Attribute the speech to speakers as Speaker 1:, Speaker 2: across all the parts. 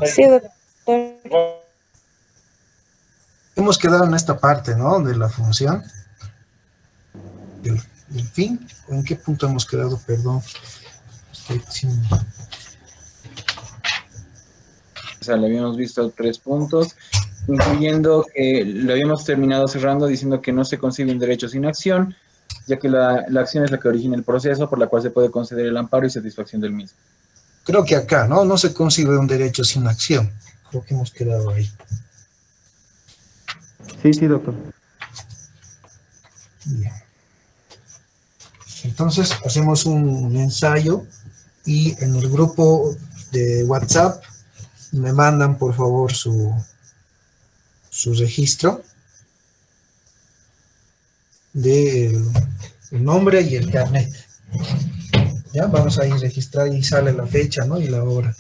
Speaker 1: Sí, doctor.
Speaker 2: Hemos quedado en esta parte, ¿no? De la función, del fin. ¿En qué punto hemos quedado? Perdón.
Speaker 3: O sea, le habíamos visto 3 puntos, incluyendo que lo habíamos terminado cerrando diciendo que no se concibe un derecho sin acción, ya que la acción es la que origina el proceso por la cual se puede conceder el amparo y satisfacción del mismo.
Speaker 2: Creo que acá, ¿no? No se concibe un derecho sin acción. Creo que hemos quedado ahí.
Speaker 4: Sí, sí, doctor.
Speaker 2: Bien. Entonces, hacemos un ensayo y en el grupo de WhatsApp me mandan, por favor, su registro del nombre y el carnet. Ya, vamos a ir a registrar y sale la fecha, ¿no? Y la hora.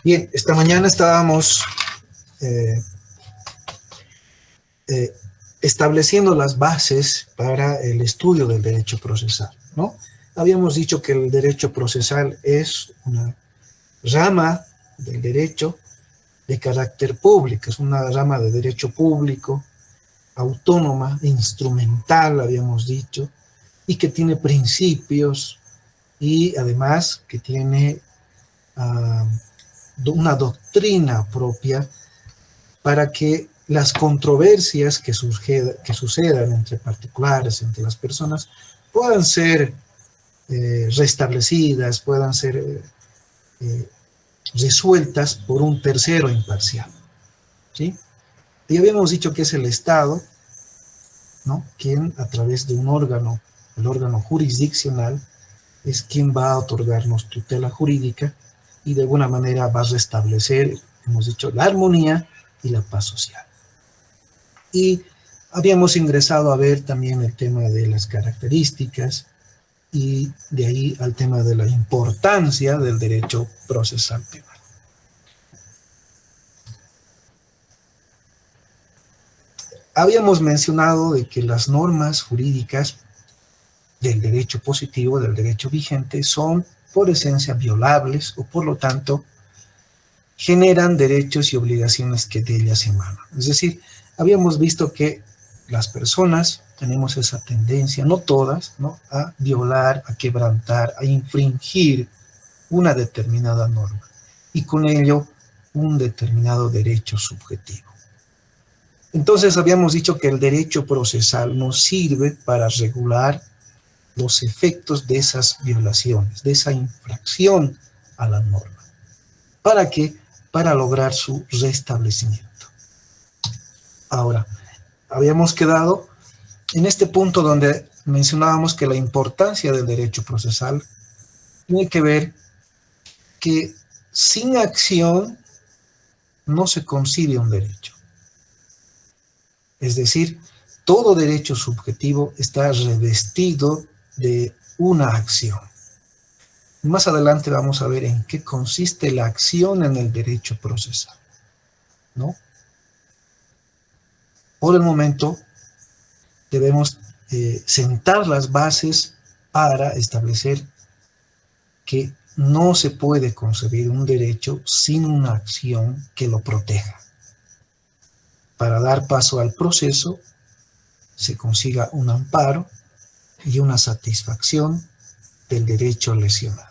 Speaker 2: Bien, esta mañana estábamos estableciendo las bases para el estudio del derecho procesal, ¿no? Habíamos dicho que el derecho procesal es una rama del derecho de carácter público, es una rama de derecho público, autónoma, instrumental, habíamos dicho, y que tiene principios y además que tiene una doctrina propia para que las controversias que sucedan entre particulares, entre las personas, puedan ser restablecidas, puedan ser resueltas por un tercero imparcial, ¿sí? Y habíamos dicho que es el Estado, ¿no? Quien a través de un órgano, el órgano jurisdiccional, es quien va a otorgarnos tutela jurídica y de alguna manera va a restablecer, hemos dicho, la armonía y la paz social. Y habíamos ingresado a ver también el tema de las características y de ahí al tema de la importancia del derecho procesal penal. Habíamos mencionado de que las normas jurídicas del derecho positivo, del derecho vigente, son por esencia violables o por lo tanto generan derechos y obligaciones que de ellas emanan. Es decir, habíamos visto que las personas tenemos esa tendencia, no todas, ¿no?, a violar, a quebrantar, a infringir una determinada norma y con ello un determinado derecho subjetivo. Entonces habíamos dicho que el derecho procesal nos sirve para regular los efectos de esas violaciones, de esa infracción a la norma. ¿Para qué? Para lograr su restablecimiento. Ahora, habíamos quedado en este punto donde mencionábamos que la importancia del derecho procesal tiene que ver que sin acción no se concibe un derecho. Es decir, todo derecho subjetivo está revestido de una acción. Más adelante vamos a ver en qué consiste la acción en el derecho procesal, ¿no? Por el momento debemos sentar las bases para establecer que no se puede concebir un derecho sin una acción que lo proteja. Para dar paso al proceso, se consiga un amparo y una satisfacción del derecho lesionado.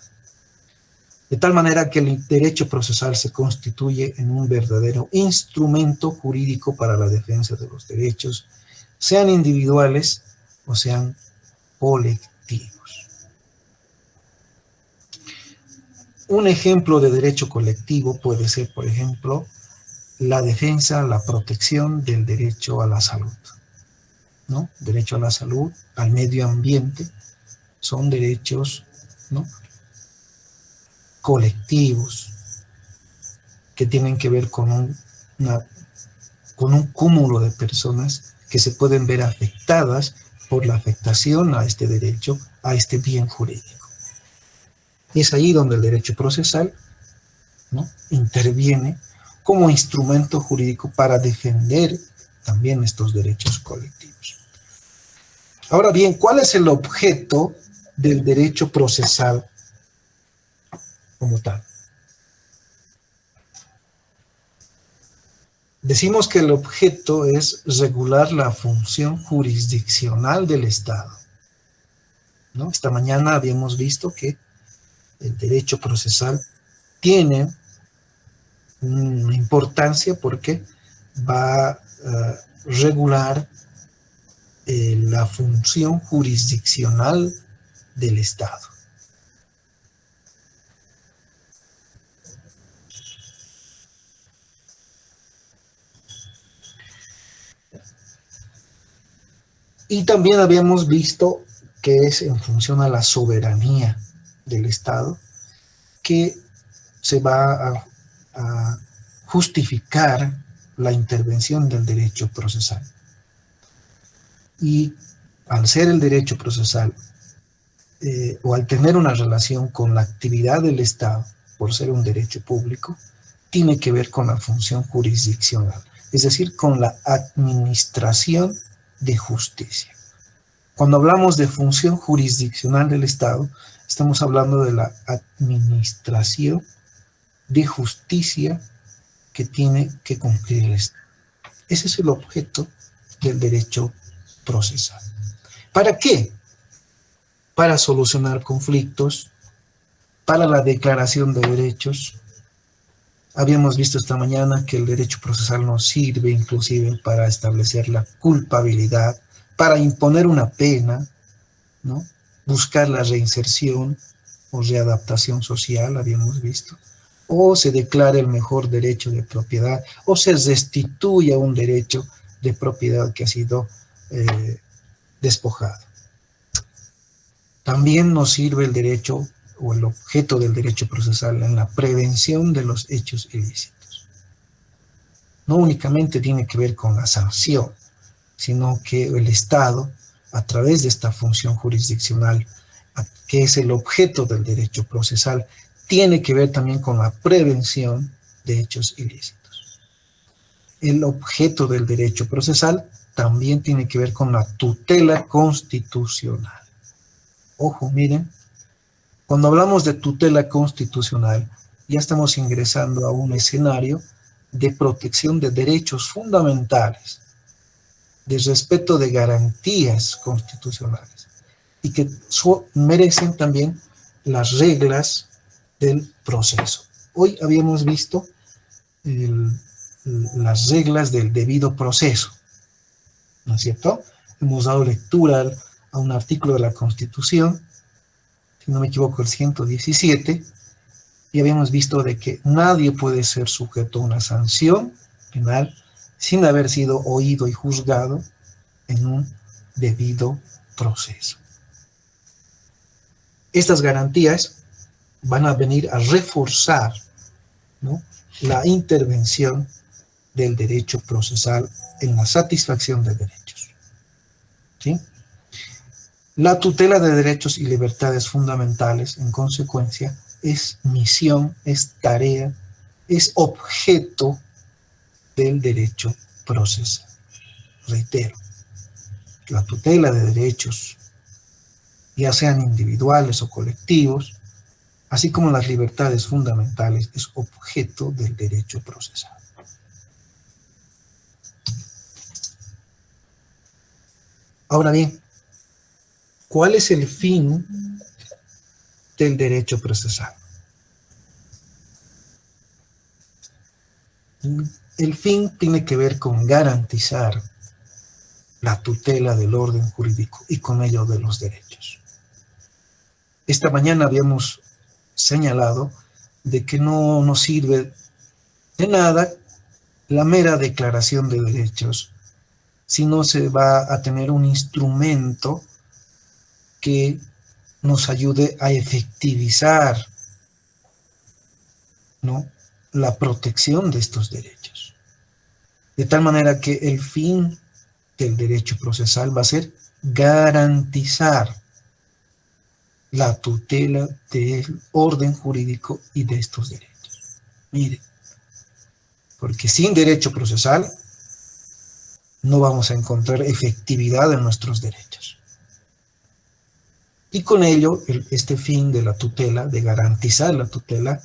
Speaker 2: De tal manera que el derecho procesal se constituye en un verdadero instrumento jurídico para la defensa de los derechos, sean individuales o sean colectivos. Un ejemplo de derecho colectivo puede ser, por ejemplo, la defensa, la protección del derecho a la salud, ¿no? Derecho a la salud, al medio ambiente, son derechos, ¿no?, colectivos que tienen que ver con un cúmulo de personas que se pueden ver afectadas por la afectación a este derecho, a este bien jurídico. Y es ahí donde el derecho procesal, ¿no?, interviene como instrumento jurídico para defender también estos derechos colectivos. Ahora bien, ¿cuál es el objeto del derecho procesal como tal? Decimos que el objeto es regular la función jurisdiccional del Estado, ¿no? Esta mañana habíamos visto que el derecho procesal tiene una importancia porque va a regular la función jurisdiccional del Estado. Y también habíamos visto que es en función a la soberanía del Estado que se va a justificar la intervención del derecho procesal. Y al ser el derecho procesal o al tener una relación con la actividad del Estado, por ser un derecho público, tiene que ver con la función jurisdiccional, es decir, con la administración de justicia. Cuando hablamos de función jurisdiccional del Estado, estamos hablando de la administración de justicia que tiene que cumplir el Estado. Ese es el objeto del derecho procesal. ¿Para qué? Para solucionar conflictos, para la declaración de derechos. Habíamos visto esta mañana que el derecho procesal nos sirve inclusive para establecer la culpabilidad, para imponer una pena, ¿no? Buscar la reinserción o readaptación social, habíamos visto, o se declara el mejor derecho de propiedad, o se restituye un derecho de propiedad que ha sido despojado. También nos sirve el derecho o el objeto del derecho procesal en la prevención de los hechos ilícitos. No únicamente tiene que ver con la sanción, sino que el Estado, a través de esta función jurisdiccional, que es el objeto del derecho procesal, tiene que ver también con la prevención de hechos ilícitos. El objeto del derecho procesal también tiene que ver con la tutela constitucional. Ojo, miren, cuando hablamos de tutela constitucional, ya estamos ingresando a un escenario de protección de derechos fundamentales, de respeto de garantías constitucionales, y que merecen también las reglas del proceso. Hoy habíamos visto las reglas del debido proceso, ¿no es cierto? Hemos dado lectura a un artículo de la Constitución, si no me equivoco, el 117, y habíamos visto de que nadie puede ser sujeto a una sanción penal sin haber sido oído y juzgado en un debido proceso. Estas garantías van a venir a reforzar, ¿no?, la intervención del derecho procesal en la satisfacción de derechos. ¿Sí? La tutela de derechos y libertades fundamentales, en consecuencia, es misión, es tarea, es objeto del derecho procesal. Reitero, la tutela de derechos, ya sean individuales o colectivos, así como las libertades fundamentales, es objeto del derecho procesal. Ahora bien, ¿cuál es el fin del derecho procesal? El fin tiene que ver con garantizar la tutela del orden jurídico y con ello de los derechos. Esta mañana habíamos señalado de que no nos sirve de nada la mera declaración de derechos si no se va a tener un instrumento que nos ayude a efectivizar, ¿no?, la protección de estos derechos. De tal manera que el fin del derecho procesal va a ser garantizar la tutela del orden jurídico y de estos derechos. Miren, porque sin derecho procesal no vamos a encontrar efectividad en nuestros derechos. Y con ello, este fin de la tutela, de garantizar la tutela,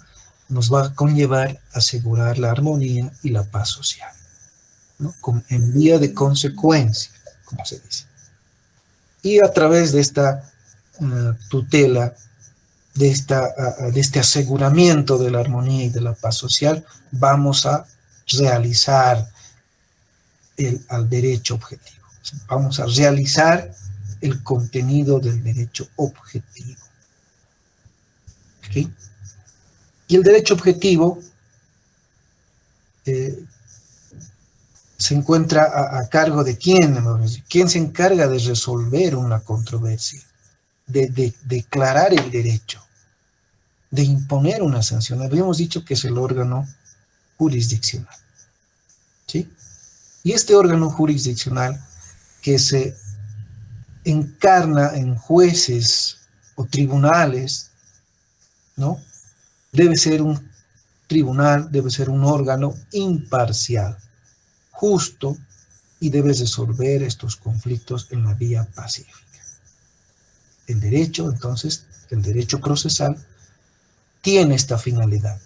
Speaker 2: nos va a conllevar a asegurar la armonía y la paz social, ¿no? En vía de consecuencia, como se dice. Y a través de esta tutela, de este aseguramiento de la armonía y de la paz social, vamos a realizar al derecho objetivo. Vamos a realizar el contenido del derecho objetivo. ¿Okay? Y el derecho objetivo se encuentra a cargo de quién. ¿Quién se encarga de resolver una controversia? De declarar el derecho, de imponer una sanción. Habíamos dicho que es el órgano jurisdiccional, ¿sí? Y este órgano jurisdiccional que se encarna en jueces o tribunales, ¿no? Debe ser un tribunal, debe ser un órgano imparcial, justo, y debe resolver estos conflictos en la vía pacífica. El derecho, entonces, el derecho procesal, tiene esta finalidad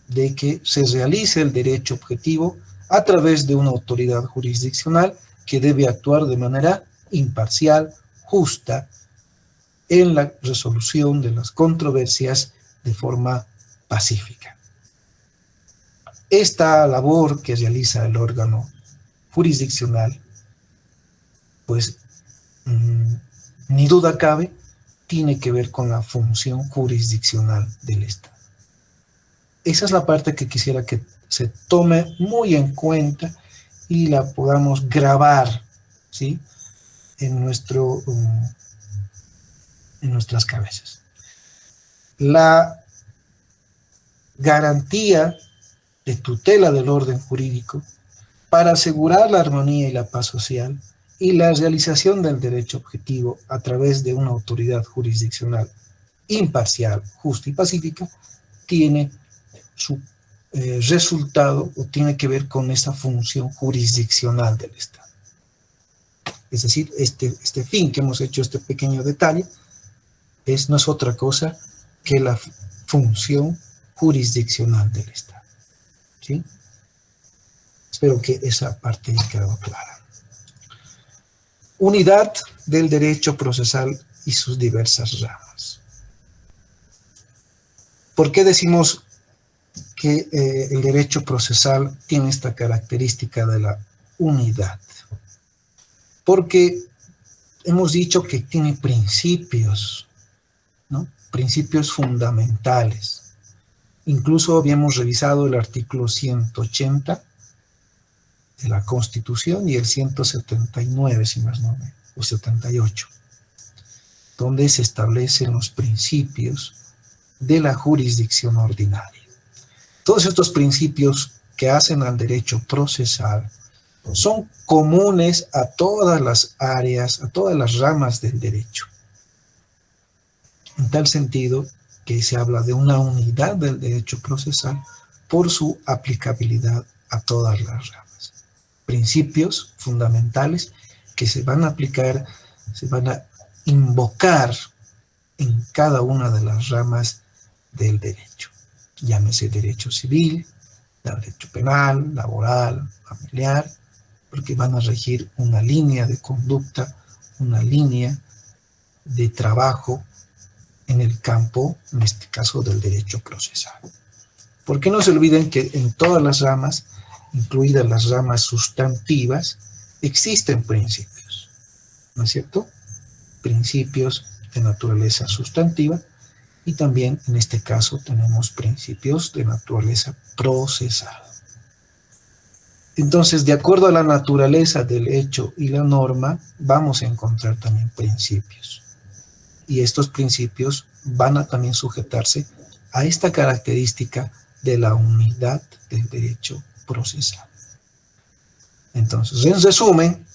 Speaker 2: de que se realice el derecho objetivo a través de una autoridad jurisdiccional que debe actuar de manera imparcial, justa, en la resolución de las controversias de forma pacífica. Esta labor que realiza el órgano jurisdiccional, pues, ni duda cabe, tiene que ver con la función jurisdiccional del Estado. Esa es la parte que quisiera que se tome muy en cuenta y la podamos grabar, ¿sí?, en nuestras cabezas. La garantía de tutela del orden jurídico para asegurar la armonía y la paz social y la realización del derecho objetivo a través de una autoridad jurisdiccional imparcial, justa y pacífica, tiene su resultado o tiene que ver con esa función jurisdiccional del Estado. Es decir, este fin que hemos hecho, este pequeño detalle, no es otra cosa que la función jurisdiccional del Estado. ¿Sí? Espero que esa parte haya quedado clara. Unidad del derecho procesal y sus diversas ramas. ¿Por qué decimos que el derecho procesal tiene esta característica de la unidad? Porque hemos dicho que tiene principios, ¿no? Principios fundamentales. Incluso habíamos revisado el artículo 180 de la Constitución y el 179, si más no me, o 78, donde se establecen los principios de la jurisdicción ordinaria. Todos estos principios que hacen al derecho procesal son comunes a todas las áreas, a todas las ramas del derecho. En tal sentido que se habla de una unidad del derecho procesal por su aplicabilidad a todas las ramas. Principios fundamentales que se van a aplicar, se van a invocar en cada una de las ramas del derecho. Llámese derecho civil, derecho penal, laboral, familiar, porque van a regir una línea de conducta, una línea de trabajo en el campo, en este caso, del derecho procesal. Porque no se olviden que en todas las ramas, incluidas las ramas sustantivas, existen principios, ¿no es cierto? Principios de naturaleza sustantiva y también, en este caso, tenemos principios de naturaleza procesal. Entonces, de acuerdo a la naturaleza del hecho y la norma, vamos a encontrar también principios. Y estos principios van a también sujetarse a esta característica de la unidad del derecho procesal. Entonces, en resumen,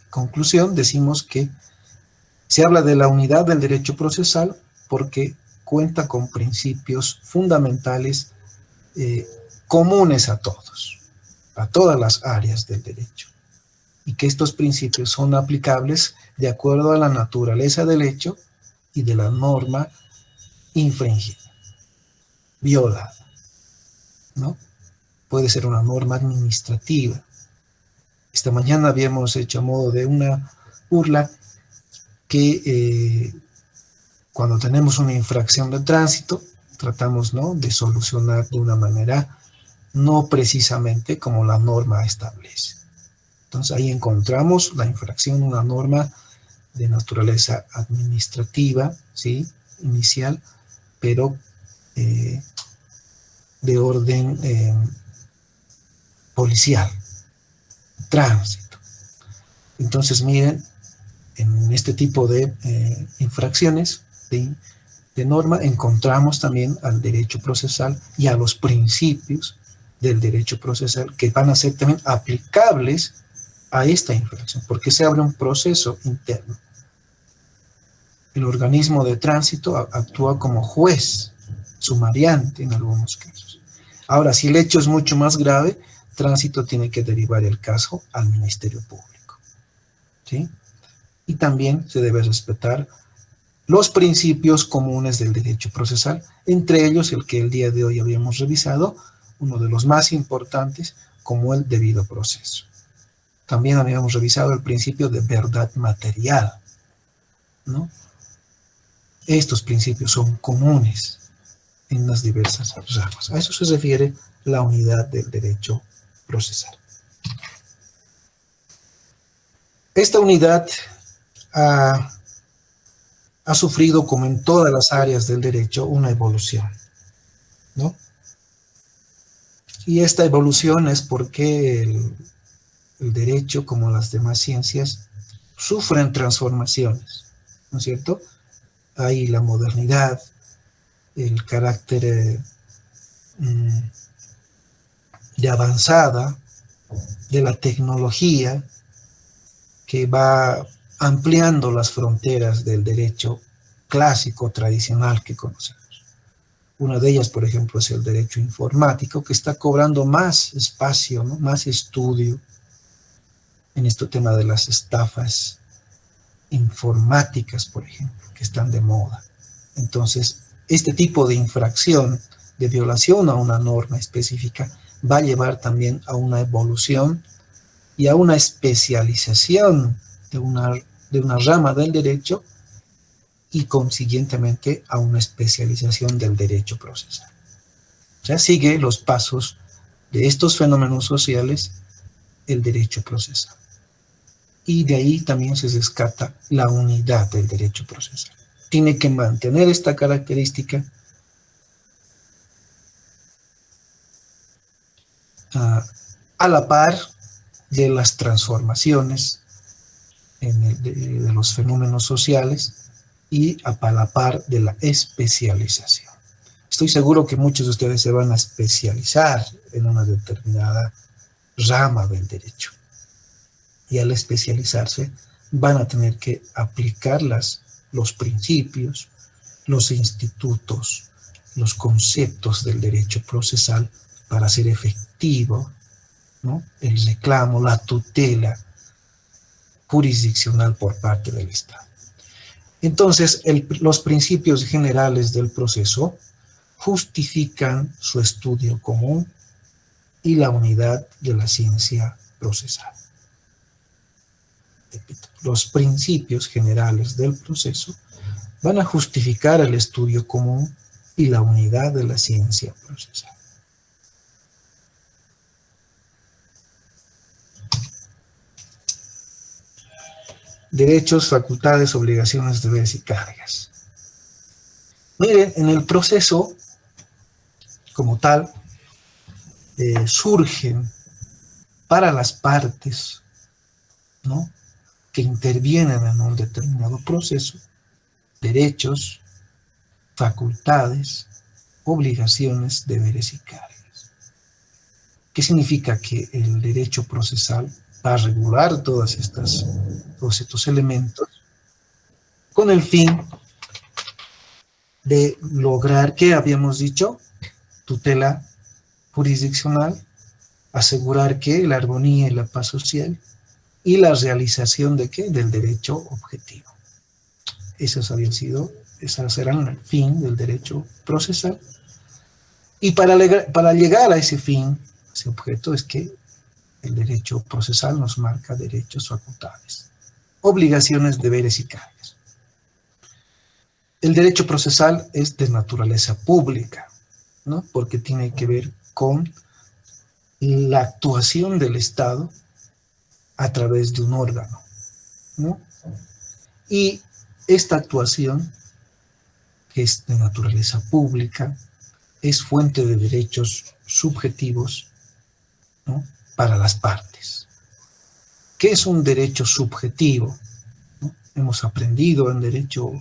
Speaker 2: conclusión, decimos que se habla de la unidad del derecho procesal porque cuenta con principios fundamentales comunes a todas las áreas del derecho, y que estos principios son aplicables de acuerdo a la naturaleza del hecho y de la norma infringida, violada, ¿no? Puede ser una norma administrativa. Esta mañana habíamos hecho a modo de una burla que cuando tenemos una infracción de tránsito, tratamos, ¿no?, de solucionar de una manera no precisamente como la norma establece. Entonces ahí encontramos la infracción, una norma de naturaleza administrativa, ¿sí?, inicial, pero de orden policial, tránsito. Entonces miren, en este tipo de infracciones de norma encontramos también al derecho procesal y a los principios del derecho procesal que van a ser también aplicables a esta infracción, porque se abre un proceso interno. El organismo de tránsito actúa como juez, sumariante en algunos casos. Ahora, si el hecho es mucho más grave, tránsito tiene que derivar el caso al Ministerio Público, ¿sí? Y también se debe respetar los principios comunes del derecho procesal, entre ellos el que el día de hoy habíamos revisado, uno de los más importantes, como el debido proceso. También habíamos revisado el principio de verdad material, ¿no? Estos principios son comunes en las diversas ramas. A eso se refiere la unidad del derecho procesal. Esta unidad ha sufrido, como en todas las áreas del derecho, una evolución, ¿no? Y esta evolución es porque el derecho, como las demás ciencias, sufren transformaciones, ¿no es cierto? Hay la modernidad, el carácter de avanzada de la tecnología que va ampliando las fronteras del derecho clásico, tradicional que conocemos. Una de ellas, por ejemplo, es el derecho informático, que está cobrando más espacio, ¿no?, más estudio en este tema de las estafas informáticas, por ejemplo, que están de moda. Entonces, este tipo de infracción, de violación a una norma específica, va a llevar también a una evolución y a una especialización de una rama del derecho y consiguientemente a una especialización del derecho procesal. O sea, sigue los pasos de estos fenómenos sociales el derecho procesal. Y de ahí también se rescata la unidad del derecho procesal. Tiene que mantener esta característica a la par de las transformaciones de los fenómenos sociales y a la par de la especialización. Estoy seguro que muchos de ustedes se van a especializar en una determinada rama del derecho. Y al especializarse van a tener que aplicar los principios, los institutos, los conceptos del derecho procesal para hacer efectivo, ¿no?, el reclamo, la tutela jurisdiccional por parte del Estado. Entonces, los principios generales del proceso justifican su estudio común y la unidad de la ciencia procesal. Los principios generales del proceso van a justificar el estudio común y la unidad de la ciencia procesal. Derechos, facultades, obligaciones, deberes y cargas. Miren, en el proceso, como tal, surgen para las partes, ¿no?, que intervienen en un determinado proceso, derechos, facultades, obligaciones, deberes y cargas. ¿Qué significa? Que el derecho procesal va a regular todos estos elementos con el fin de lograr, ¿qué habíamos dicho? Tutela jurisdiccional, asegurar que la armonía y la paz social y la realización de ¿qué? Del derecho objetivo. Esas serán el fin del derecho procesal. Y para llegar a ese fin, ese objeto, es que el derecho procesal nos marca derechos, facultades, obligaciones, deberes y cargas. El derecho procesal es de naturaleza pública, ¿no? Porque tiene que ver con la actuación del Estado a través de un órgano, ¿no? Y esta actuación, que es de naturaleza pública, es fuente de derechos subjetivos, ¿no?, para las partes. ¿Qué es un derecho subjetivo? ¿No? Hemos aprendido en derecho,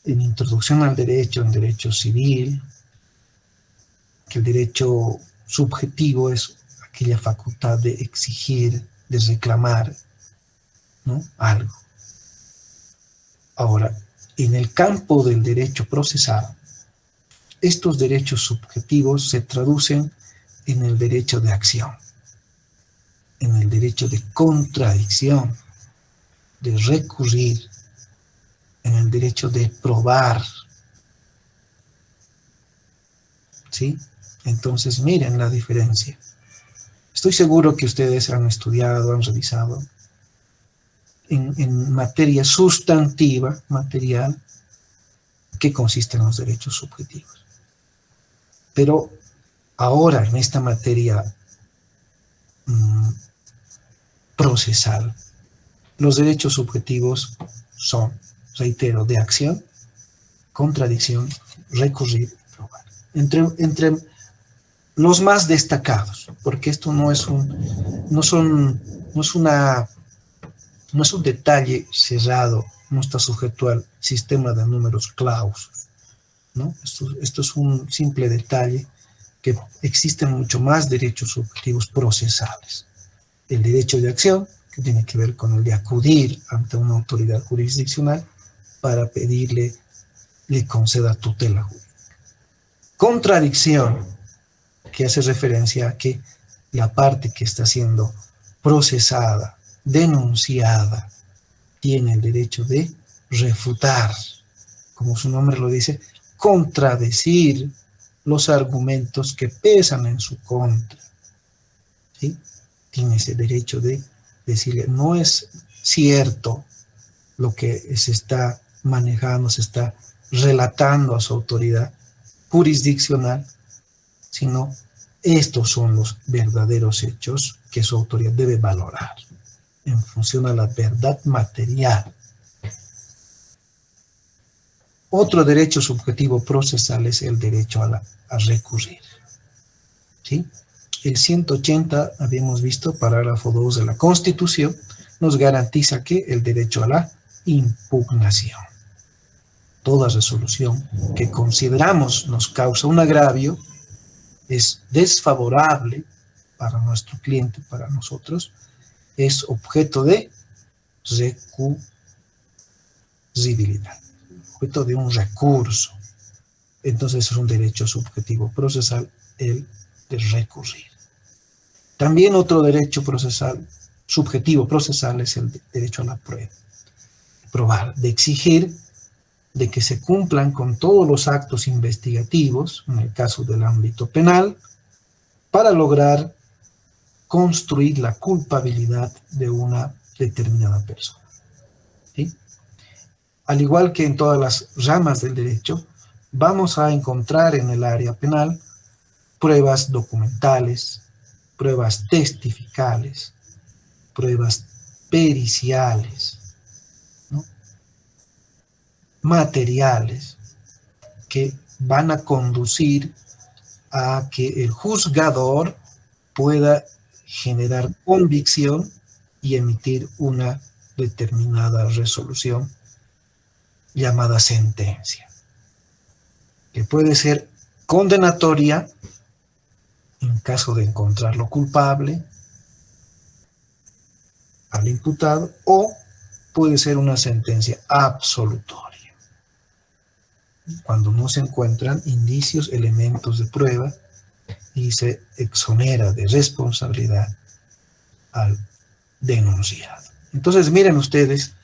Speaker 2: en introducción al derecho, en derecho civil, que el derecho subjetivo es aquella facultad de exigir, de reclamar, ¿no?, algo. Ahora, en el campo del derecho procesal, estos derechos subjetivos se traducen en el derecho de acción, en el derecho de contradicción, de recurrir, en el derecho de probar. ¿Sí? Entonces, miren la diferencia. Estoy seguro que ustedes han estudiado, han revisado en materia sustantiva, material, qué consisten los derechos subjetivos. Pero ahora, en esta materia procesal, los derechos subjetivos son, reitero, de acción, contradicción, recurrir y probar. Entre los más destacados, porque esto no es un detalle cerrado, no está sujeto al sistema de números clausus, ¿no? Esto es un simple detalle, que existen mucho más derechos subjetivos procesales. El derecho de acción, que tiene que ver con el de acudir ante una autoridad jurisdiccional para pedirle, le conceda tutela jurídica. Contradicción, que hace referencia a que la parte que está siendo procesada, denunciada, tiene el derecho de refutar, como su nombre lo dice, contradecir los argumentos que pesan en su contra. ¿Sí? Tiene ese derecho de decirle, no es cierto lo que se está manejando, se está relatando a su autoridad jurisdiccional, sino estos son los verdaderos hechos que su autoridad debe valorar en función a la verdad material. Otro derecho subjetivo procesal es el derecho a recurrir. ¿Sí? El 180, habíamos visto, parágrafo 2 de la Constitución, nos garantiza que el derecho a la impugnación. Toda resolución que consideramos nos causa un agravio, es desfavorable para nuestro cliente, para nosotros, es objeto de recursibilidad, objeto de un recurso. Entonces es un derecho subjetivo procesal el de recurrir. También otro derecho procesal, subjetivo procesal, es el derecho a la prueba. Probar, de exigir de que se cumplan con todos los actos investigativos, en el caso del ámbito penal, para lograr construir la culpabilidad de una determinada persona. ¿Sí? Al igual que en todas las ramas del derecho, vamos a encontrar en el área penal pruebas documentales, pruebas testificales, pruebas periciales, ¿no?, materiales, que van a conducir a que el juzgador pueda generar convicción y emitir una determinada resolución llamada sentencia, que puede ser condenatoria en caso de encontrarlo culpable al imputado, o puede ser una sentencia absolutoria, cuando no se encuentran indicios, elementos de prueba, y se exonera de responsabilidad al denunciado. Entonces, miren ustedes,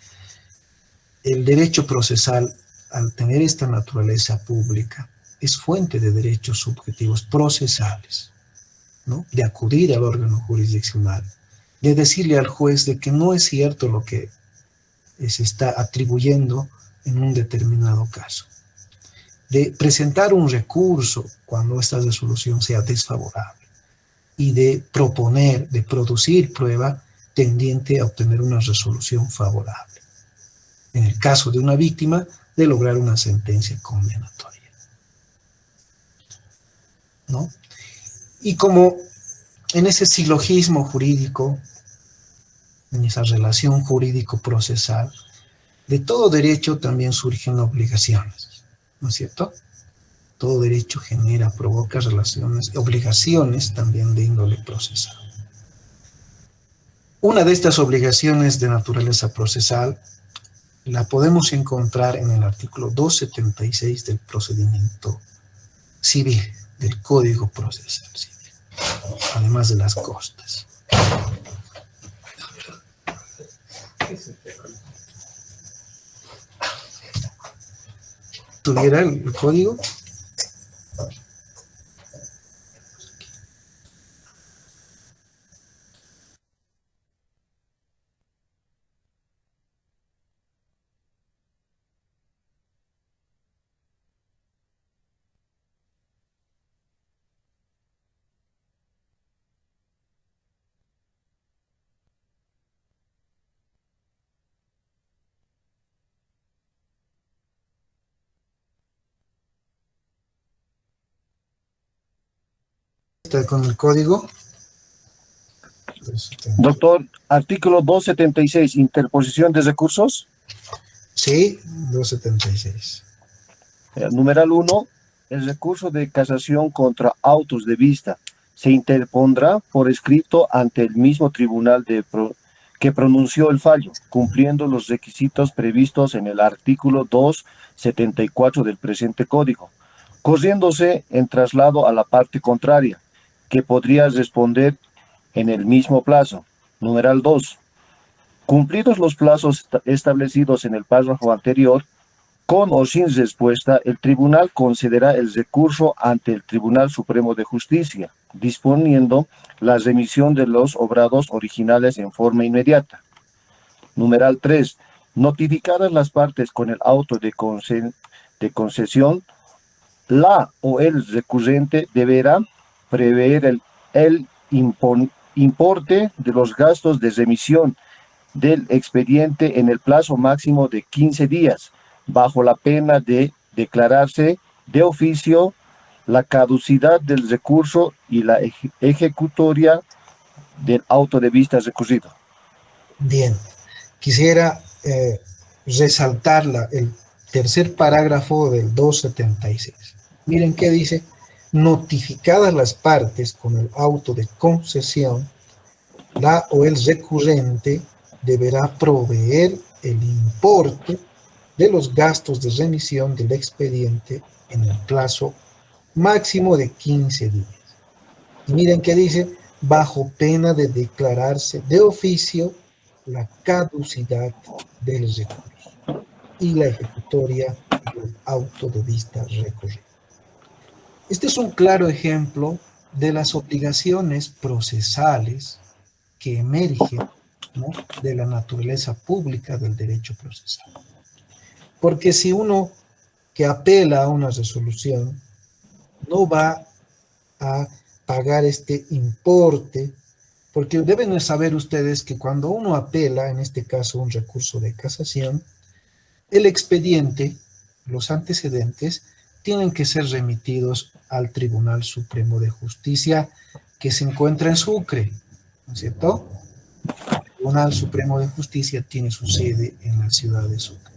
Speaker 2: el derecho procesal, al tener esta naturaleza pública, es fuente de derechos subjetivos procesales, ¿no? De acudir al órgano jurisdiccional, de decirle al juez de que no es cierto lo que se está atribuyendo en un determinado caso, de presentar un recurso cuando esta resolución sea desfavorable y de proponer, de producir prueba tendiente a obtener una resolución favorable. En el caso de una víctima, de lograr una sentencia condenatoria, ¿no? Y como en ese silogismo jurídico, en esa relación jurídico-procesal, de todo derecho también surgen obligaciones, ¿no es cierto? Todo derecho genera, provoca relaciones, obligaciones también de índole procesal. Una de estas obligaciones de naturaleza procesal la podemos encontrar en el artículo 276 del procedimiento civil, del Código Procesal Civil, además de las costas. ¿Tuviera el código? ¿Está con el código?
Speaker 4: Doctor, artículo 276, interposición de recursos.
Speaker 2: Sí, 276.
Speaker 4: Numeral 1, el recurso de casación contra autos de vista se interpondrá por escrito ante el mismo tribunal que pronunció el fallo, cumpliendo los requisitos previstos en el artículo 274 del presente código, corriéndose en traslado a la parte contraria, que podría responder en el mismo plazo. Numeral 2. Cumplidos los plazos establecidos en el párrafo anterior, con o sin respuesta, el tribunal concederá el recurso ante el Tribunal Supremo de Justicia, disponiendo la remisión de los obrados originales en forma inmediata. Numeral 3. Notificadas las partes con el auto de concesión, la o el recurrente deberá prever el importe de los gastos de remisión del expediente en el plazo máximo de 15 días, bajo la pena de declararse de oficio la caducidad del recurso y la ejecutoria del auto de vista recurrido.
Speaker 2: Bien, quisiera resaltar el tercer parágrafo del 276. Miren qué dice: notificadas las partes con el auto de concesión, la o el recurrente deberá proveer el importe de los gastos de remisión del expediente en el plazo máximo de 15 días. Y miren qué dice: bajo pena de declararse de oficio la caducidad del recurso y la ejecutoria del auto de vista recurrido. Este es un claro ejemplo de las obligaciones procesales que emergen, ¿no?, de la naturaleza pública del derecho procesal. Porque si uno que apela a una resolución no va a pagar este importe, porque deben saber ustedes que cuando uno apela, en este caso un recurso de casación, el expediente, los antecedentes, tienen que ser remitidos al Tribunal Supremo de Justicia que se encuentra en Sucre, ¿no es cierto? El Tribunal Supremo de Justicia tiene su sede en la ciudad de Sucre.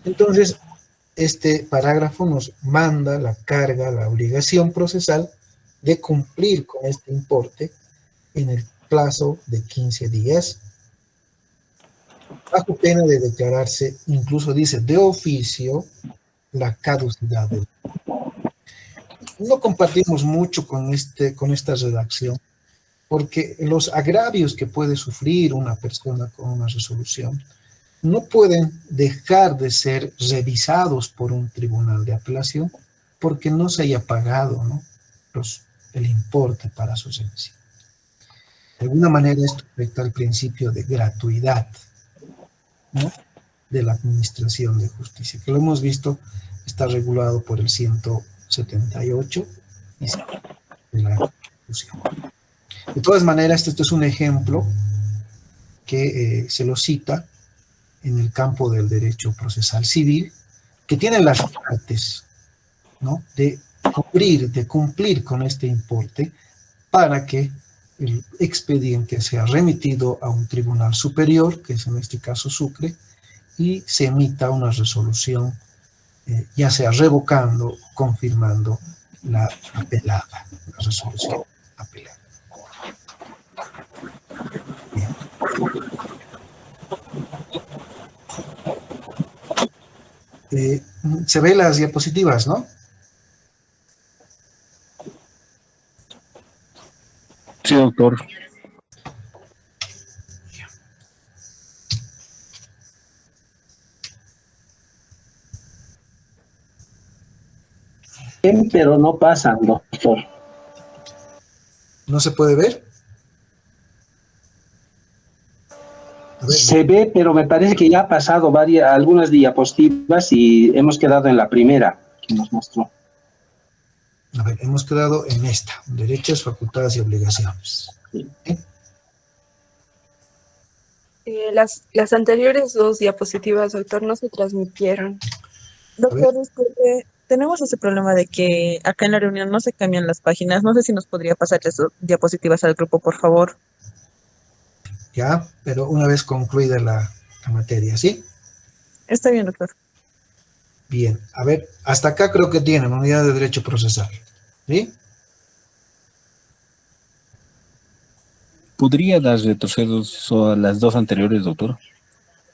Speaker 2: Entonces, este parágrafo nos manda la carga, la obligación procesal de cumplir con este importe en el plazo de 15 días, bajo pena de declararse, incluso dice, de oficio, la caducidad del. No compartimos mucho con esta redacción, porque los agravios que puede sufrir una persona con una resolución no pueden dejar de ser revisados por un tribunal de apelación porque no se haya pagado, ¿no?, el importe para su revisión. De alguna manera esto afecta al principio de gratuidad, ¿no?, de la administración de justicia, que lo hemos visto, está regulado por el 178 de la Constitución. De todas maneras, este es un ejemplo que se lo cita en el campo del derecho procesal civil, que tiene las partes, ¿no?, de cumplir con este importe para que el expediente sea remitido a un tribunal superior, que es en este caso Sucre, y se emita una resolución, ya sea revocando o confirmando la apelada, la resolución apelada. Bien. Se ven las diapositivas, ¿no?
Speaker 4: Sí, doctor.
Speaker 5: Pero no pasan, doctor.
Speaker 2: ¿No se puede ver? A ver,
Speaker 5: Se ve, pero me parece que ya ha pasado algunas diapositivas y hemos quedado en la primera que nos mostró.
Speaker 2: a ver, hemos quedado en esta, derechos, facultades y obligaciones. ¿Sí?
Speaker 1: Las anteriores dos diapositivas, doctor, no se transmitieron.
Speaker 6: Doctor, disculpe, tenemos ese problema de que acá en la reunión no se cambian las páginas. No sé si nos podría pasar las diapositivas al grupo, por favor.
Speaker 2: Ya, pero una vez concluida la materia, ¿sí?
Speaker 6: Está bien, doctor.
Speaker 2: Bien, a ver, hasta acá creo que tienen unidad de derecho procesal, ¿sí?
Speaker 7: ¿Podría dar retrocesos a las dos anteriores, doctor?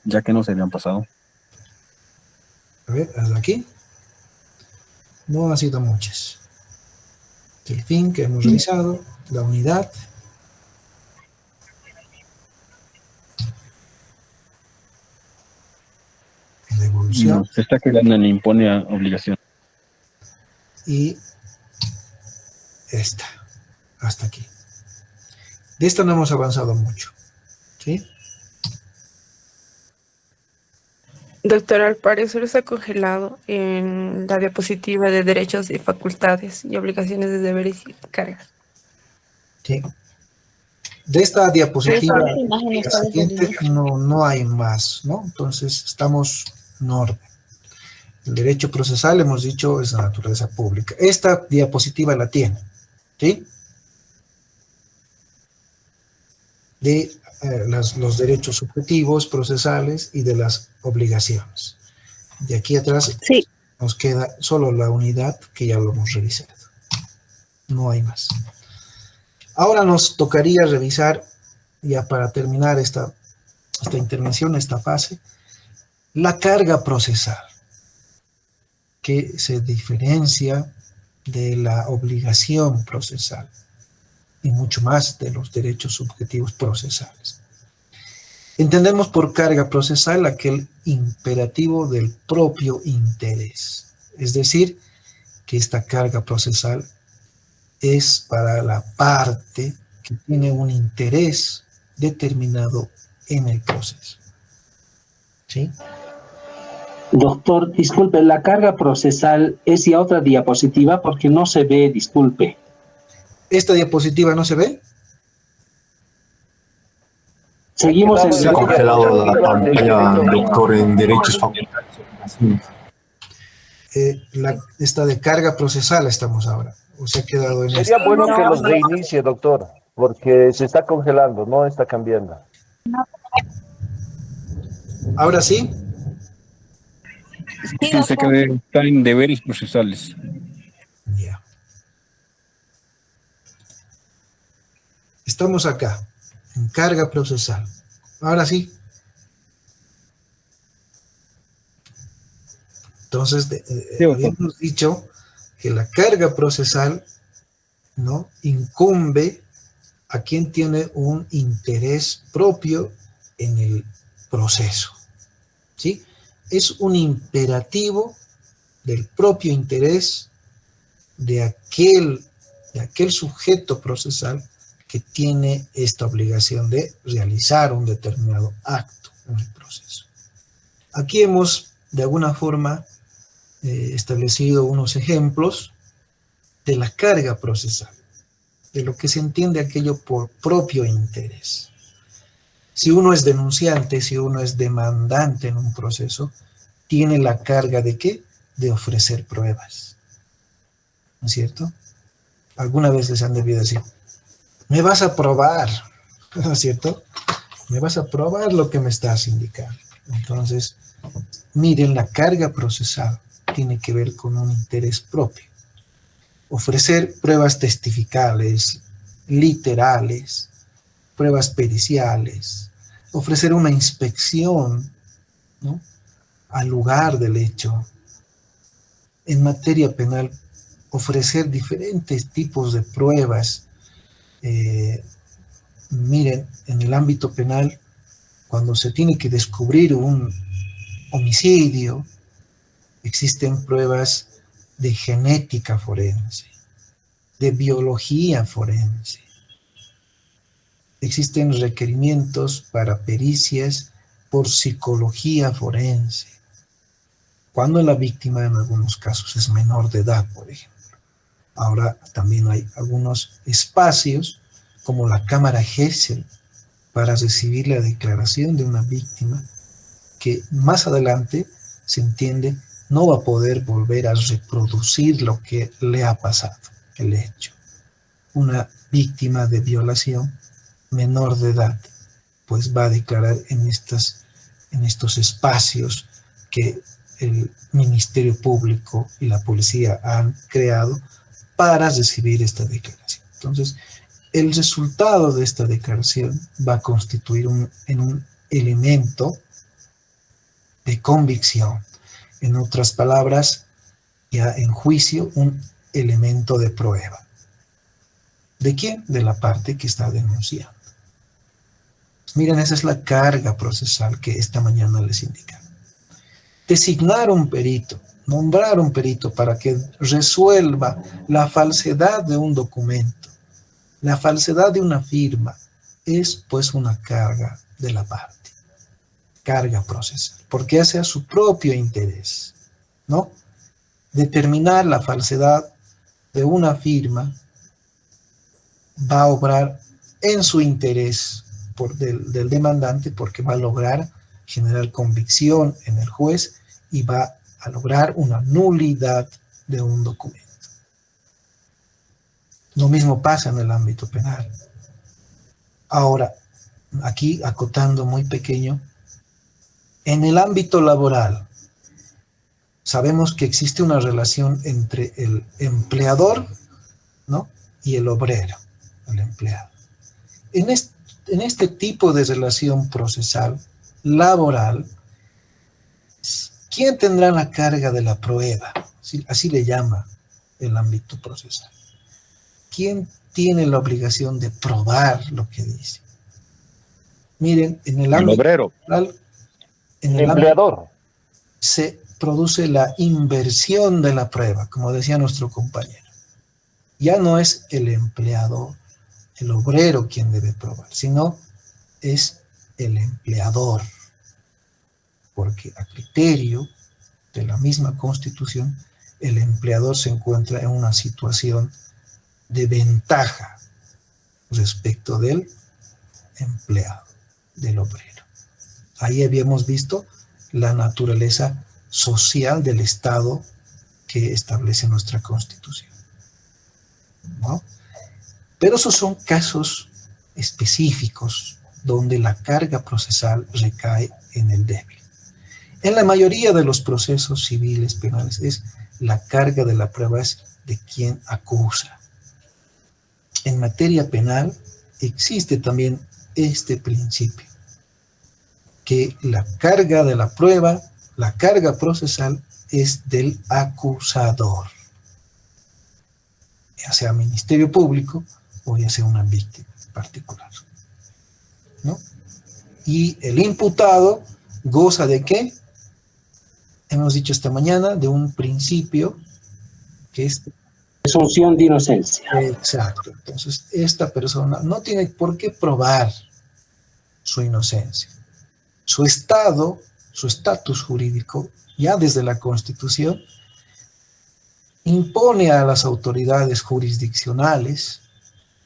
Speaker 7: Ya que no se habían pasado.
Speaker 2: A ver, hasta aquí. No han sido muchas. El fin que hemos realizado, la unidad. La evolución.
Speaker 7: No, se está quedando en impone a obligación.
Speaker 2: Y esta, hasta aquí. De esta no hemos avanzado mucho, ¿sí?
Speaker 1: Doctor, al parecer está congelado en la diapositiva de derechos y facultades y obligaciones de deberes y cargas.
Speaker 2: Sí. De esta diapositiva,
Speaker 1: Esa imagen
Speaker 2: la
Speaker 1: está desde el
Speaker 2: siguiente,
Speaker 1: inicio.
Speaker 2: no hay más, ¿no? Entonces, estamos en orden. El derecho procesal, hemos dicho, es de naturaleza pública. Esta diapositiva la tiene, ¿sí? De los derechos subjetivos, procesales y de las obligaciones. De aquí atrás
Speaker 1: Sí.
Speaker 2: nos queda solo la unidad que ya lo hemos revisado. No hay más. Ahora nos tocaría revisar, ya para terminar esta intervención, esta fase, la carga procesal, que se diferencia de la obligación procesal y mucho más de los derechos subjetivos procesales. Entendemos por carga procesal aquel imperativo del propio interés, es decir, que esta carga procesal es para la parte que tiene un interés determinado en el proceso. ¿Sí?
Speaker 5: Doctor, disculpe, la carga procesal es ya otra diapositiva porque no se ve, disculpe.
Speaker 2: ¿Esta diapositiva no se ve?
Speaker 5: Seguimos en...
Speaker 8: Se ha congelado la pantalla, doctor, en derechos facultativos.
Speaker 2: Esta de carga procesal estamos ahora. ¿O se ha quedado en
Speaker 9: Sería
Speaker 2: esta?
Speaker 9: bueno que los reinicie, doctor, porque se está congelando, no está cambiando.
Speaker 2: ¿Ahora sí?
Speaker 7: Sí, está en deberes procesales.
Speaker 2: Ya. Estamos acá, en carga procesal. Ahora sí. Entonces, habíamos dicho que la carga procesal, ¿no?, incumbe a quien tiene un interés propio en el proceso, ¿sí? Es un imperativo del propio interés de aquel sujeto procesal que tiene esta obligación de realizar un determinado acto en el proceso. Aquí hemos, de alguna forma, establecido unos ejemplos de la carga procesal, de lo que se entiende aquello por propio interés. Si uno es denunciante, si uno es demandante en un proceso, tiene la carga ¿de qué? De ofrecer pruebas. ¿No es cierto? Alguna vez les han debido decir, me vas a probar, ¿no es cierto? Me vas a probar lo que me estás indicando. Entonces, miren, la carga procesal tiene que ver con un interés propio. Ofrecer pruebas testificales, literales, pruebas periciales, ofrecer una inspección, ¿no?, al lugar del hecho. En materia penal, ofrecer diferentes tipos de pruebas. Miren, en el ámbito penal, cuando se tiene que descubrir un homicidio, existen pruebas de genética forense, de biología forense. Existen requerimientos para pericias por psicología forense, cuando la víctima en algunos casos es menor de edad, por ejemplo. Ahora también hay algunos espacios, como la cámara Gesell, para recibir la declaración de una víctima que más adelante, se entiende, no va a poder volver a reproducir lo que le ha pasado, el hecho. Una víctima de violación menor de edad, pues va a declarar en estos espacios que el Ministerio Público y la policía han creado para recibir esta declaración. Entonces, el resultado de esta declaración va a constituir un elemento de convicción. En otras palabras, ya en juicio, un elemento de prueba. ¿De quién? De la parte que está denunciando. Miren, esa es la carga procesal que esta mañana les indica. Designar un perito, nombrar un perito para que resuelva la falsedad de un documento, la falsedad de una firma, es pues una carga de la parte, carga procesal, porque hace a su propio interés, ¿no? Determinar la falsedad de una firma va a obrar en su interés del demandante, porque va a lograr generar convicción en el juez y va a lograr una nulidad de un documento. Lo mismo pasa en el ámbito penal. Ahora, aquí acotando muy pequeño, en el ámbito laboral, sabemos que existe una relación entre el empleador, ¿no?, y el obrero, el empleado. En este tipo de relación procesal, laboral, ¿quién tendrá la carga de la prueba? Así le llama el ámbito procesal. ¿Quién tiene la obligación de probar lo que dice? Miren, en el ámbito
Speaker 9: obrero,
Speaker 2: laboral,
Speaker 9: el empleador,
Speaker 2: se produce la inversión de la prueba, como decía nuestro compañero. Ya no es el empleador, el obrero quien debe probar, sino es el empleador, porque a criterio de la misma Constitución, el empleador se encuentra en una situación de ventaja respecto del empleado, del obrero. Ahí habíamos visto la naturaleza social del Estado que establece nuestra Constitución, ¿no? Pero esos son casos específicos donde la carga procesal recae en el débil. En la mayoría de los procesos civiles penales la carga de la prueba es de quien acusa. En materia penal existe también este principio, que la carga de la prueba, la carga procesal es del acusador, ya sea Ministerio Público o ya sea una víctima particular, ¿no? Y el imputado goza de ¿qué? hemos dicho esta mañana de un principio que es...
Speaker 5: Presunción de inocencia.
Speaker 2: Exacto. Entonces, esta persona no tiene por qué probar su inocencia. Su estado, su estatus jurídico, ya desde la Constitución, impone a las autoridades jurisdiccionales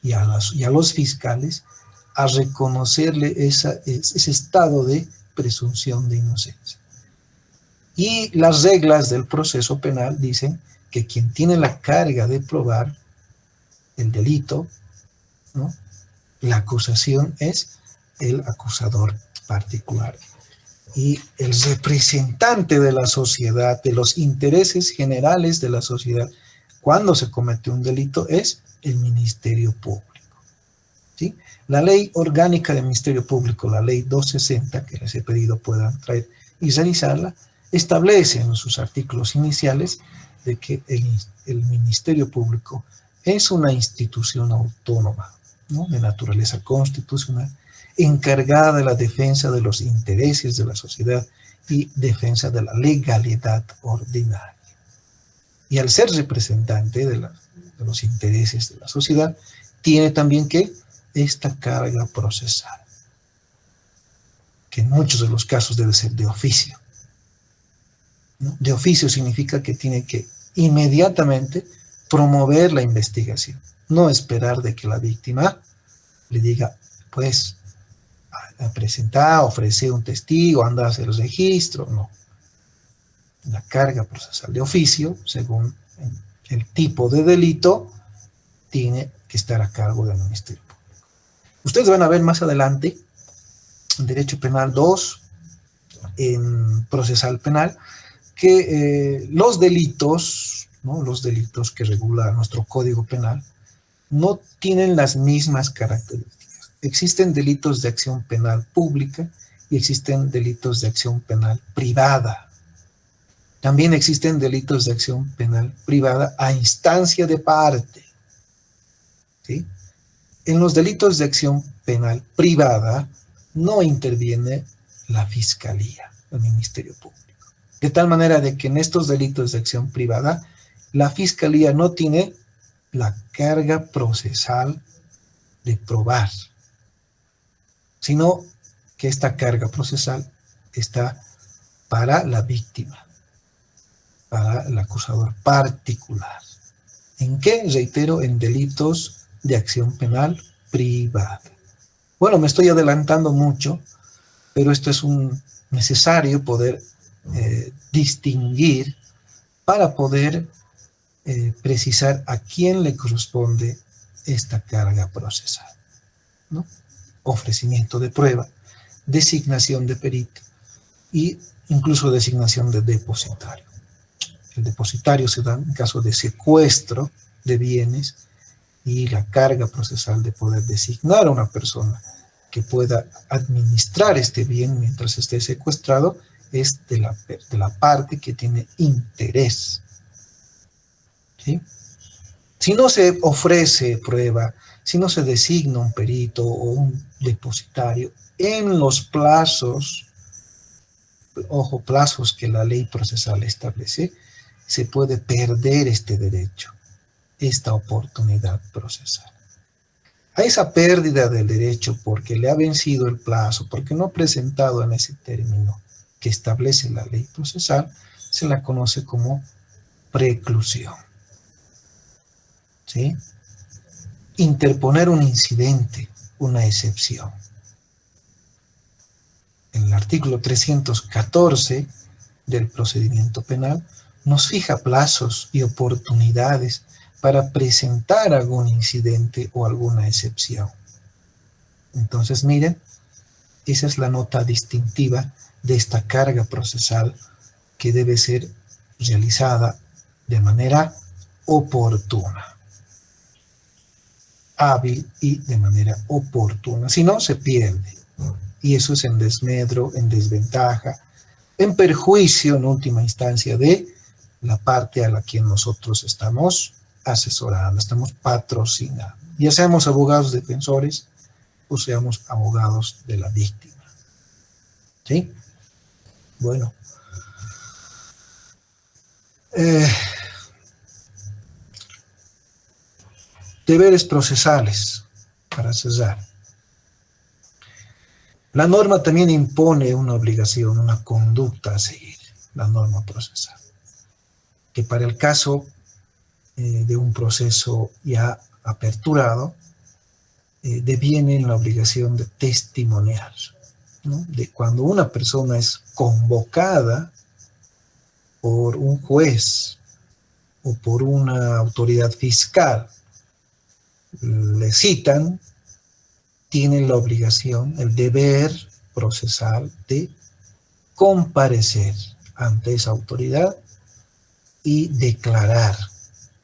Speaker 2: y a los fiscales a reconocerle ese estado de presunción de inocencia. Y las reglas del proceso penal dicen que quien tiene la carga de probar el delito, ¿no?, la acusación es el acusador particular. Y el representante de la sociedad, de los intereses generales de la sociedad, cuando se comete un delito, es el Ministerio Público. ¿Sí? La Ley Orgánica del Ministerio Público, la Ley 260, que les he pedido puedan traer y realizarla, establece en sus artículos iniciales de que el Ministerio Público es una institución autónoma, ¿no?, de naturaleza constitucional, encargada de la defensa de los intereses de la sociedad y defensa de la legalidad ordinaria. Y al ser representante de los intereses de la sociedad, tiene también que esta carga procesal, que en muchos de los casos debe ser de oficio, ¿no? De oficio significa que tiene que inmediatamente promover la investigación, no esperar de que la víctima le diga, pues, a presentar, ofrecer un testigo, anda a hacer el registro, no. La carga procesal de oficio, según el tipo de delito, tiene que estar a cargo del Ministerio Público. Ustedes van a ver más adelante, en Derecho Penal 2, en Procesal Penal, que los delitos, ¿no?, los delitos que regula nuestro Código Penal, no tienen las mismas características. Existen delitos de acción penal pública y existen delitos de acción penal privada. También existen delitos de acción penal privada a instancia de parte. ¿Sí? En los delitos de acción penal privada no interviene la Fiscalía, el Ministerio Público. De tal manera de que en estos delitos de acción privada, la Fiscalía no tiene la carga procesal de probar, sino que esta carga procesal está para la víctima, para el acusador particular. ¿En qué? Reitero, en delitos de acción penal privada. Bueno, me estoy adelantando mucho, pero esto es necesario poder distinguir para poder precisar a quién le corresponde esta carga procesal, ¿no? Ofrecimiento de prueba, designación de perito e incluso designación de depositario. El depositario se da en caso de secuestro de bienes y la carga procesal de poder designar a una persona que pueda administrar este bien mientras esté secuestrado es de la parte que tiene interés. ¿Sí? Si no se ofrece prueba, si no se designa un perito o un depositario en los plazos, ojo, plazos que la ley procesal establece, se puede perder este derecho, esta oportunidad procesal. A esa pérdida del derecho porque le ha vencido el plazo, porque no ha presentado en ese término que establece la ley procesal, se la conoce como preclusión. ¿Sí? Interponer un incidente, una excepción. En el artículo 314 del procedimiento penal nos fija plazos y oportunidades para presentar algún incidente o alguna excepción. Entonces, miren, esa es la nota distintiva de esta carga procesal que debe ser realizada de manera oportuna, hábil y de manera oportuna. Si no, se pierde. Y eso es en desmedro, en desventaja, en perjuicio, en última instancia, de la parte a la que nosotros estamos asesorando, estamos patrocinando. Ya seamos abogados defensores o seamos abogados de la víctima. ¿Sí? Bueno. Deberes procesales, para cerrar. La norma también impone una obligación, una conducta a seguir, la norma procesal, que para el caso de un proceso ya aperturado, deviene en la obligación de testimoniar, ¿no? De cuando una persona es convocada por un juez o por una autoridad fiscal, le citan, tienen la obligación, el deber procesal de comparecer ante esa autoridad y declarar,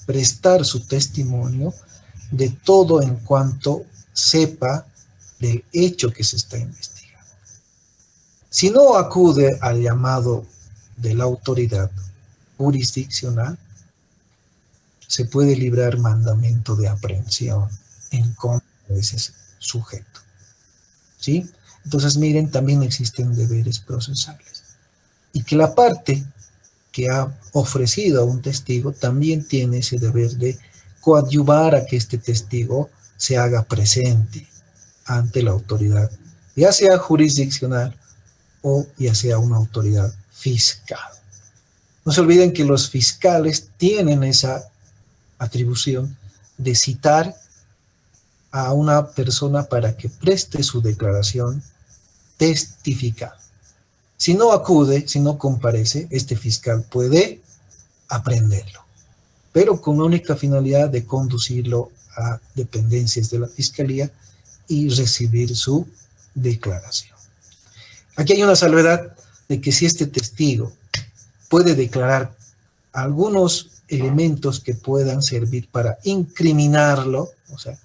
Speaker 2: prestar su testimonio de todo en cuanto sepa del hecho que se está investigando. Si no acude al llamado de la autoridad jurisdiccional, se puede librar mandamiento de aprehensión en contra de ese sujeto. ¿Sí? Entonces, miren, también existen deberes procesales. Y que la parte que ha ofrecido a un testigo también tiene ese deber de coadyuvar a que este testigo se haga presente ante la autoridad, ya sea jurisdiccional o ya sea una autoridad fiscal. No se olviden que los fiscales tienen esa atribución de citar a una persona para que preste su declaración testificada. Si no acude, si no comparece, este fiscal puede aprenderlo, pero con la única finalidad de conducirlo a dependencias de la fiscalía y recibir su declaración. Aquí hay una salvedad de que si este testigo puede declarar algunos elementos que puedan servir para incriminarlo, o sea,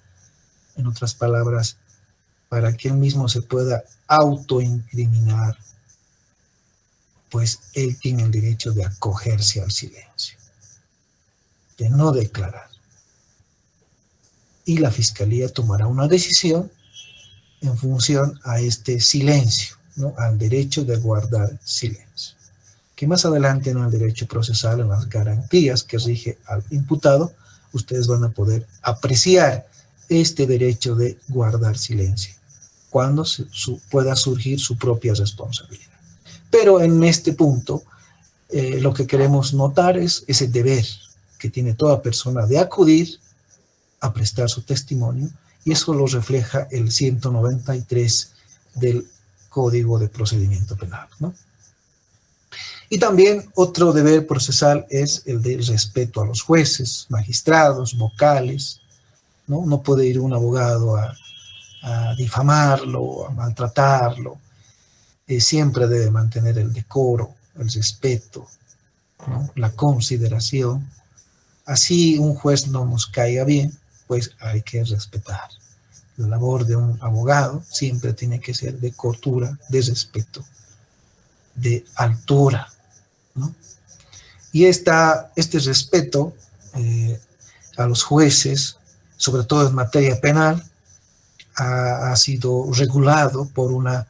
Speaker 2: en otras palabras, para que él mismo se pueda autoincriminar, pues él tiene el derecho de acogerse al silencio, de no declarar. Y la fiscalía tomará una decisión en función a este silencio, ¿no? Al derecho de guardar silencio, que más adelante en el derecho procesal, en las garantías que rige al imputado, ustedes van a poder apreciar este derecho de guardar silencio, cuando pueda surgir su propia responsabilidad. Pero en este punto, lo que queremos notar es ese deber que tiene toda persona de acudir a prestar su testimonio, y eso lo refleja el 193 del Código de Procedimiento Penal, ¿no? Y también otro deber procesal es el del respeto a los jueces, magistrados, vocales, ¿no? No puede ir un abogado a difamarlo, a maltratarlo. Siempre debe mantener el decoro, el respeto, ¿no? La consideración. Así un juez no nos caiga bien, pues hay que respetar. La labor de un abogado siempre tiene que ser de cordura, de respeto, de altura, ¿no? Y este respeto a los jueces, sobre todo en materia penal, ha sido regulado por una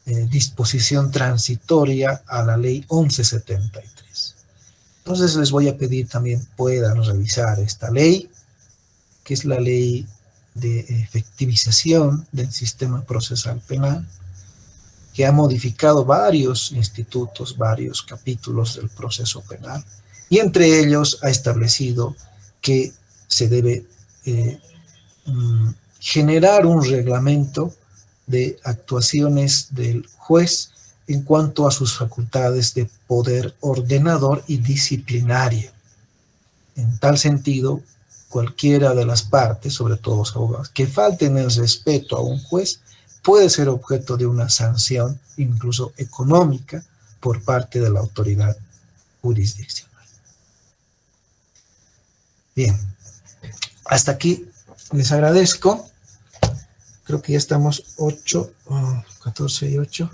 Speaker 2: disposición transitoria a la ley 1173. Entonces les voy a pedir también puedan revisar esta ley, que es la ley de efectivización del sistema procesal penal, que ha modificado varios institutos, varios capítulos del proceso penal, y entre ellos ha establecido que se debe generar un reglamento de actuaciones del juez en cuanto a sus facultades de poder ordenador y disciplinario. En tal sentido, cualquiera de las partes, sobre todo los abogados, que falten el respeto a un juez, puede ser objeto de una sanción, incluso económica, por parte de la autoridad jurisdiccional. Bien, hasta aquí les agradezco. Creo que ya estamos 14 y 8.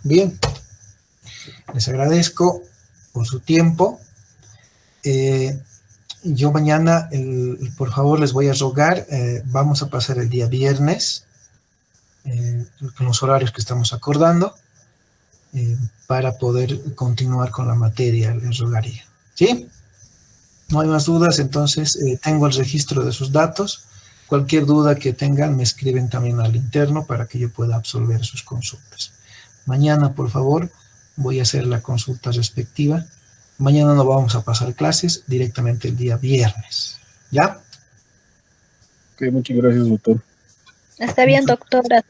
Speaker 2: Bien, les agradezco por su tiempo. yo mañana, por favor, les voy a rogar, vamos a pasar el día viernes, con los horarios que estamos acordando, para poder continuar con la materia, les rogaría. ¿Sí? No hay más dudas, entonces tengo el registro de sus datos. Cualquier duda que tengan, me escriben también al interno para que yo pueda absolver sus consultas. Mañana, por favor, voy a hacer la consulta respectiva. Mañana no vamos a pasar clases, directamente el día viernes. ¿Ya?
Speaker 7: Ok, muchas gracias, doctor.
Speaker 10: Está bien, doctora.